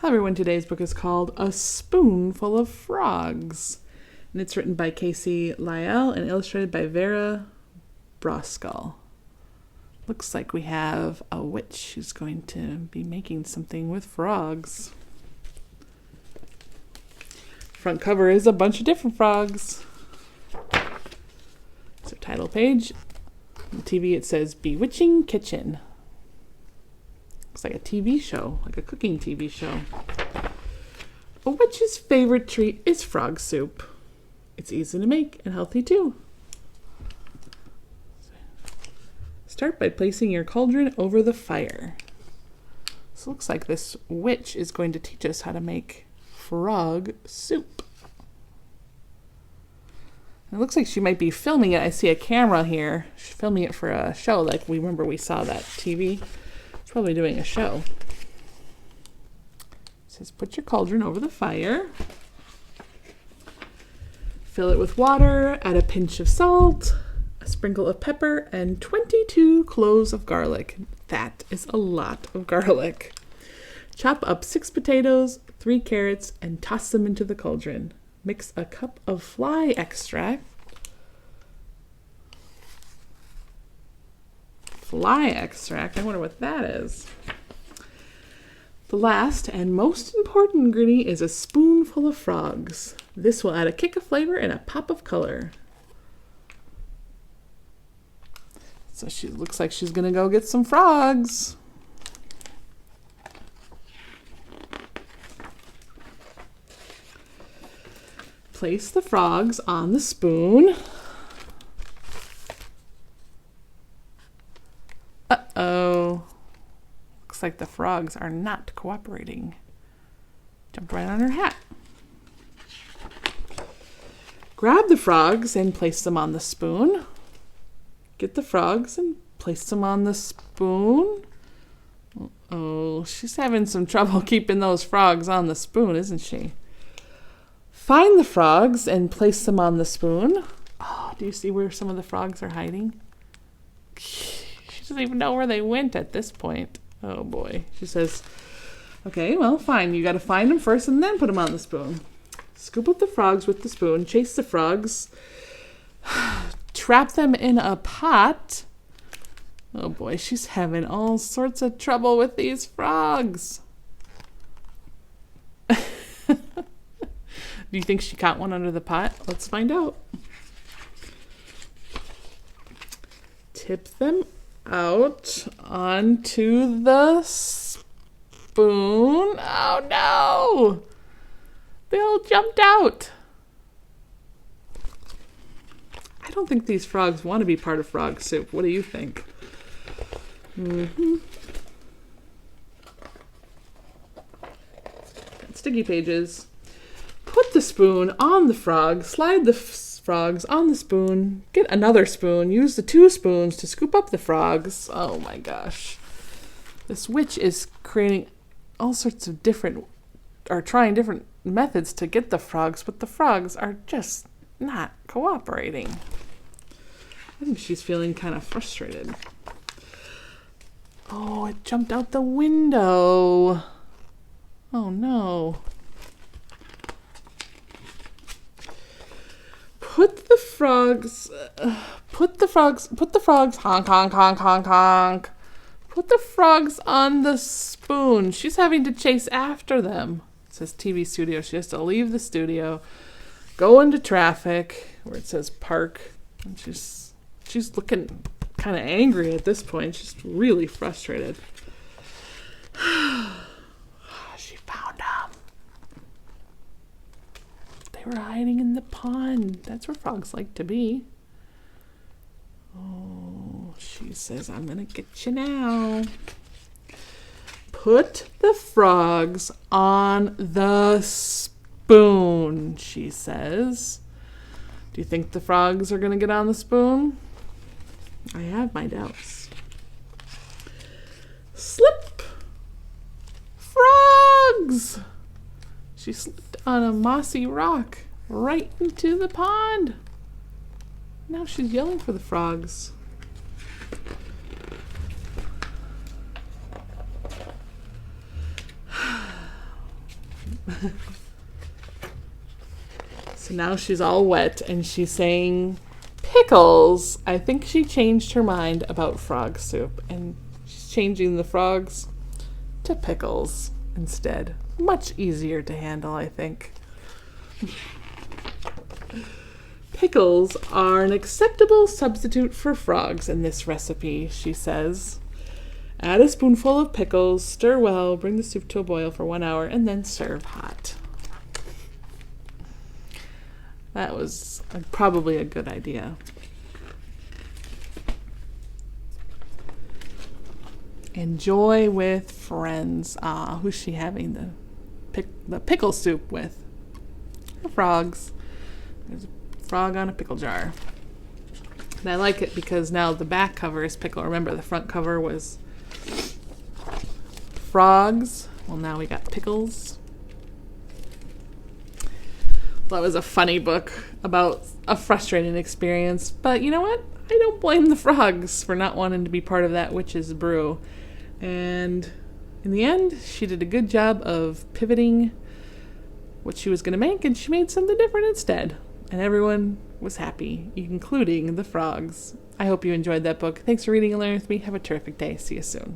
Hello everyone, today's book is called A Spoonful of Frogs. And it's written by Casey Lyell and illustrated by Vera Broskull. Looks like we have a witch who's going to be making something with frogs. Front cover is a bunch of different frogs. So title page. On the TV it says Bewitching Kitchen. Looks like a TV show, like a cooking TV show. A witch's favorite treat is frog soup. It's easy to make and healthy too. Start by placing your cauldron over the fire. So it looks like this witch is going to teach us how to make frog soup. It looks like she might be filming it. I see a camera here. She's filming it for a show, like we remember we saw that TV. Probably doing a show. It says put your cauldron over the fire. Fill it with water, add a pinch of salt, a sprinkle of pepper, and 22 cloves of garlic. That is a lot of garlic. Chop up 6 potatoes, 3 carrots, and toss them into the cauldron. Mix a cup of fly extract. Fly extract. I wonder what that is. The last and most important ingredient is a spoonful of frogs. This will add a kick of flavor and a pop of color. So she looks like she's gonna go get some frogs. Place the frogs on the spoon. Uh-oh. Looks like the frogs are not cooperating. Jumped right on her hat. Grab the frogs and place them on the spoon. Get the frogs and place them on the spoon. Oh, she's having some trouble keeping those frogs on the spoon, isn't she? Find the frogs and place them on the spoon. Oh, do you see where some of the frogs are hiding? She doesn't even know where they went at this point. Oh boy. She says, okay, well, fine. You got to find them first and then put them on the spoon. Scoop up the frogs with the spoon. Chase the frogs. Trap them in a pot. Oh boy, she's having all sorts of trouble with these frogs. Do you think she caught one under the pot? Let's find out. Tip them out onto the spoon. Oh no! They all jumped out. I don't think these frogs want to be part of frog soup. What do you think? Sticky pages. Put the spoon on the frog. Slide the frogs on the spoon. Get another spoon. Use the 2 spoons to scoop up the frogs. Oh my gosh. This witch is creating all sorts of trying different methods to get the frogs, but the frogs are just not cooperating. I think she's feeling kind of frustrated. Oh, it jumped out the window. Oh no. Put the frogs, honk, honk, honk, honk, honk. Put the frogs on the spoon. She's having to chase after them. It says TV studio. She has to leave the studio, go into traffic where it says park. And she's looking kind of angry at this point. She's really frustrated. She found them. They were hiding in the pond. That's where frogs like to be. Oh, she says, I'm going to get you now. Put the frogs on the spoon, she says. Do you think the frogs are going to get on the spoon? I have my doubts. Slip! Frogs! She slipped on a mossy rock right into the pond. Now she's yelling for the frogs. So now she's all wet and she's saying pickles. I think she changed her mind about frog soup and she's changing the frogs to pickles instead. Much easier to handle, I think. Pickles are an acceptable substitute for frogs in this recipe, she says. Add a spoonful of pickles, stir well, bring the soup to a boil for 1 hour, and then serve hot. That was probably a good idea. Enjoy with friends. Who's she having the pickle soup with? The frogs. There's a frog on a pickle jar. And I like it because now the back cover is pickle. Remember, the front cover was frogs. Well, now we got pickles. That was a funny book about a frustrating experience. But you know what? I don't blame the frogs for not wanting to be part of that witch's brew. And in the end, she did a good job of pivoting what she was going to make, and she made something different instead. And everyone was happy, including the frogs. I hope you enjoyed that book. Thanks for reading and learning with me. Have a terrific day. See you soon.